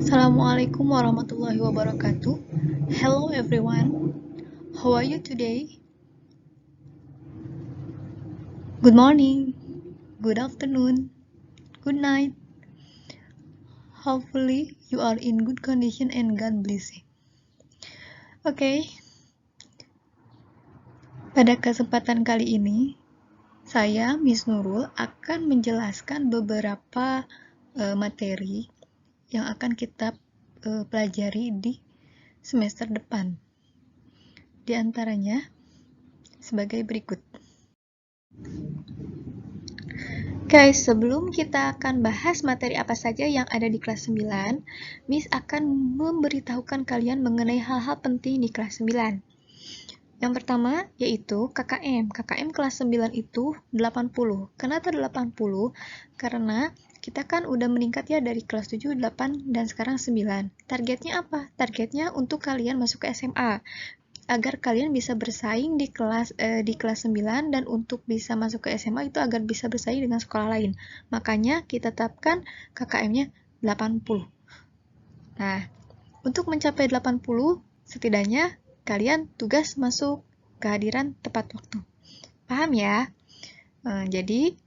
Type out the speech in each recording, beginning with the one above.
Assalamualaikum warahmatullahi wabarakatuh. Hello everyone. How are you today? Good morning, good afternoon, good night. Hopefully you are in good condition and God bless you. Okay. Pada kesempatan kali ini, saya Miss Nurul akan menjelaskan beberapa materi yang akan kita pelajari di semester depan. Di antaranya sebagai berikut. Guys, sebelum kita akan bahas materi apa saja yang ada di kelas 9, Miss akan memberitahukan kalian mengenai hal-hal penting di kelas 9. Yang pertama yaitu KKM. KKM kelas 9 itu 80. Kenapa 80? Karena kita kan udah meningkat ya dari kelas 7, 8, dan sekarang 9. Targetnya apa? Targetnya untuk kalian masuk ke SMA. Agar kalian bisa bersaing di kelas 9 dan untuk bisa masuk ke SMA itu agar bisa bersaing dengan sekolah lain. Makanya kita tetapkan KKM-nya 80. Nah, untuk mencapai 80, setidaknya kalian tugas masuk kehadiran tepat waktu. Paham ya? Jadi,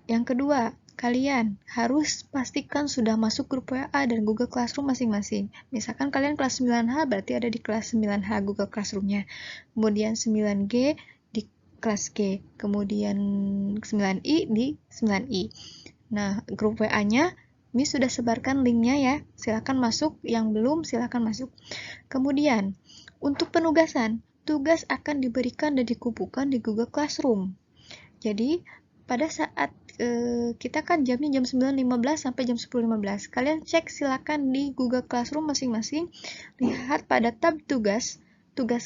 yang kedua, kalian harus pastikan sudah masuk grup WA dan Google Classroom masing-masing. Misalkan kalian kelas 9H, berarti ada di kelas 9H Google Classroom-nya. Kemudian 9G di kelas G. Kemudian 9I di 9I. Nah, grup WA-nya Miss sudah sebarkan linknya ya. Silakan masuk, yang belum silakan masuk. Kemudian, untuk penugasan, tugas akan diberikan dan dikumpulkan di Google Classroom. Jadi, pada saat kita kan jamnya jam 9.15 sampai jam 10.15. Kalian cek silakan di Google Classroom masing-masing, lihat pada tab tugas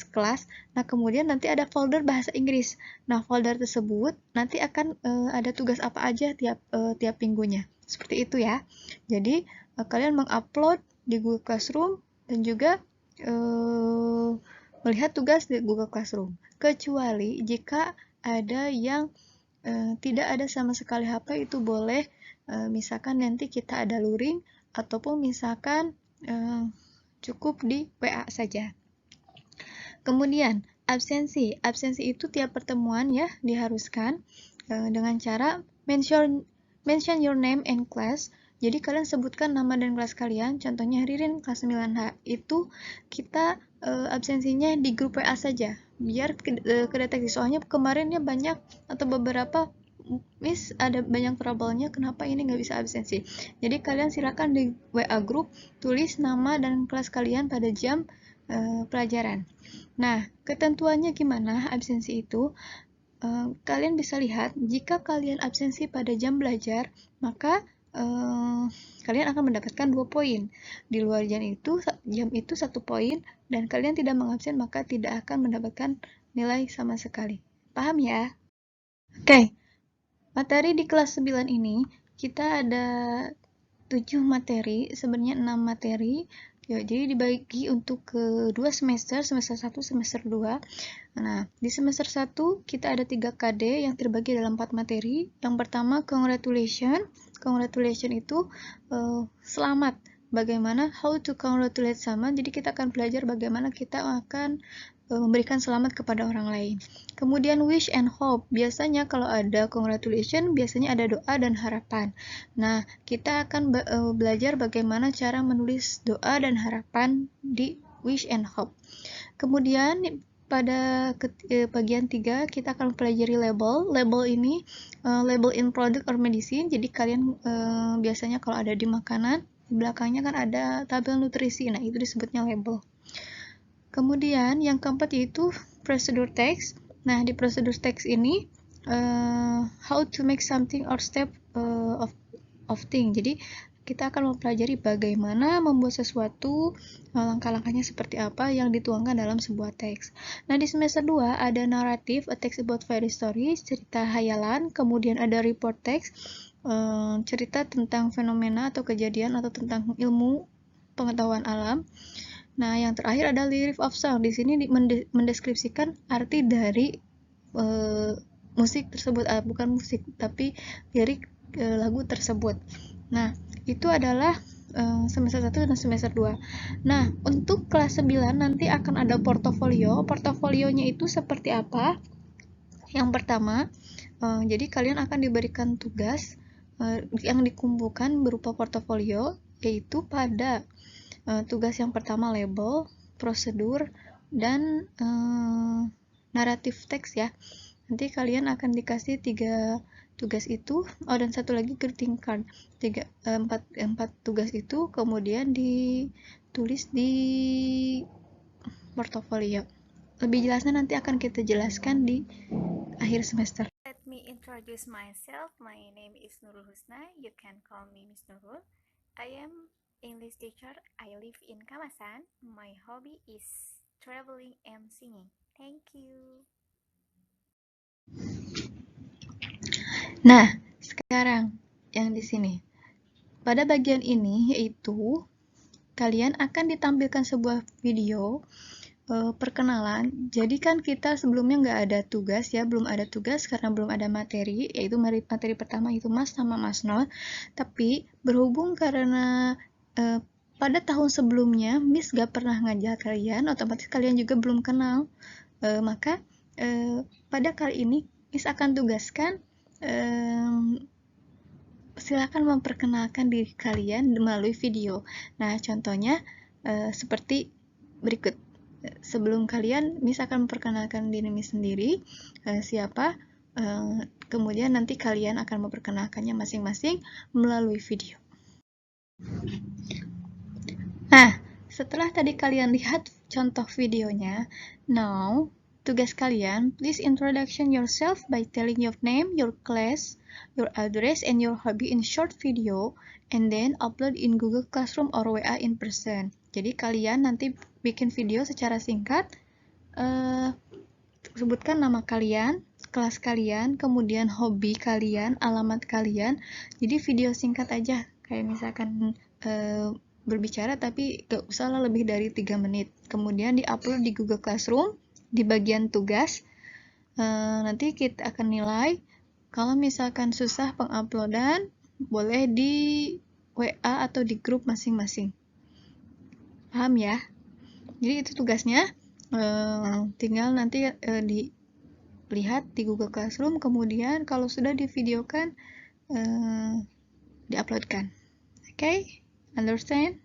kelas. Nah, kemudian nanti ada folder bahasa Inggris. Nah, folder tersebut nanti akan ada tugas apa aja tiap minggunya. Seperti itu ya. Jadi, kalian mengupload di Google Classroom dan juga melihat tugas di Google Classroom. Kecuali jika ada yang tidak ada sama sekali HP, itu boleh misalkan nanti kita ada luring ataupun misalkan cukup di WA saja. Kemudian absensi itu tiap pertemuan ya diharuskan dengan cara mention your name and class. Jadi kalian sebutkan nama dan kelas kalian. Contohnya Ririn kelas 9H. Itu kita absensinya di grup WA saja biar kedeteksi. Soalnya kemarinnya banyak atau beberapa Miss ada banyak trouble-nya kenapa ini nggak bisa absensi. Jadi kalian silakan di WA group tulis nama dan kelas kalian pada jam pelajaran. Nah, ketentuannya gimana absensi itu? Kalian bisa lihat jika kalian absensi pada jam belajar, maka kalian akan mendapatkan 2 poin. Di luar jam itu 1 poin, dan kalian tidak mengabsen maka tidak akan mendapatkan nilai sama sekali. Paham ya? Oke. Materi di kelas 9 ini kita ada 7 materi, sebenarnya 6 materi. Ya, jadi dibagi untuk kedua semester 1, semester 2. Nah, di semester 1 kita ada 3 KD yang terbagi dalam 4 materi. Yang pertama, congratulation. Congratulation itu selamat. Bagaimana how to congratulate someone. Jadi kita akan belajar bagaimana kita akan memberikan selamat kepada orang lain. Kemudian wish and hope. Biasanya kalau ada congratulation, biasanya ada doa dan harapan. Nah, kita akan belajar bagaimana cara menulis doa dan harapan di wish and hope. Kemudian pada bagian 3 kita akan pelajari label. Label ini label in product or medicine. Jadi kalian biasanya kalau ada di makanan, di belakangnya kan ada tabel nutrisi. Nah, itu disebutnya label. Kemudian yang keempat yaitu procedure text. Nah, di procedure text ini how to make something or step of thing. Jadi kita akan mempelajari bagaimana membuat sesuatu, langkah-langkahnya seperti apa yang dituangkan dalam sebuah teks. Nah, di semester 2 ada narrative, a text about fairy stories, cerita hayalan, kemudian ada report text, cerita tentang fenomena atau kejadian atau tentang ilmu pengetahuan alam. Nah, yang terakhir ada lyric of song. Di sini mendeskripsikan arti dari musik tersebut, bukan musik, tapi lirik lagu tersebut. Nah, itu adalah semester 1 dan semester 2. Nah, untuk kelas 9 nanti akan ada portofolio. Portofolionya itu seperti apa? Yang pertama, jadi kalian akan diberikan tugas yang dikumpulkan berupa portofolio, yaitu pada tugas yang pertama label, prosedur, dan naratif teks ya. Nanti kalian akan dikasih 3 tugas itu, dan satu lagi greeting card. 4 tugas itu kemudian ditulis di portofolio. Lebih jelasnya nanti akan kita jelaskan di akhir semester. Let me introduce myself. My name is Nurul Husna. You can call me Miss Nurul. I am English teacher. I live in Kamasan. My hobby is traveling and singing. Thank you. Nah, sekarang yang di sini. Pada bagian ini yaitu kalian akan ditampilkan sebuah video perkenalan. Jadi kan kita sebelumnya nggak ada tugas ya, belum ada tugas karena belum ada materi, yaitu materi pertama itu Mas sama Mas Nol. Tapi berhubung karena pada tahun sebelumnya Miss gak pernah ngajar kalian, otomatis kalian juga belum kenal. Maka pada kali ini Miss akan tugaskan silakan memperkenalkan diri kalian melalui video. Nah, contohnya seperti berikut. Sebelum kalian, Miss akan memperkenalkan diri Miss sendiri, siapa, kemudian nanti kalian akan memperkenalkannya masing-masing melalui video. Nah, setelah tadi kalian lihat contoh videonya, now tugas kalian, please introduction yourself by telling your name, your class, your address, and your hobby in short video, and then upload in Google Classroom or WA in person. Jadi kalian nanti bikin video secara singkat, sebutkan nama kalian, kelas kalian, kemudian hobi kalian, alamat kalian. Jadi video singkat aja, kayak misalkan berbicara tapi gak usah lebih dari 3 menit. Kemudian diupload di Google Classroom di bagian tugas. Nanti kita akan nilai. Kalau misalkan susah penguploadan, boleh di WA atau di grup masing-masing. Paham ya? Jadi itu tugasnya. Tinggal nanti dilihat di Google Classroom, kemudian kalau sudah divideokan, diuploadkan. Okay? Understand?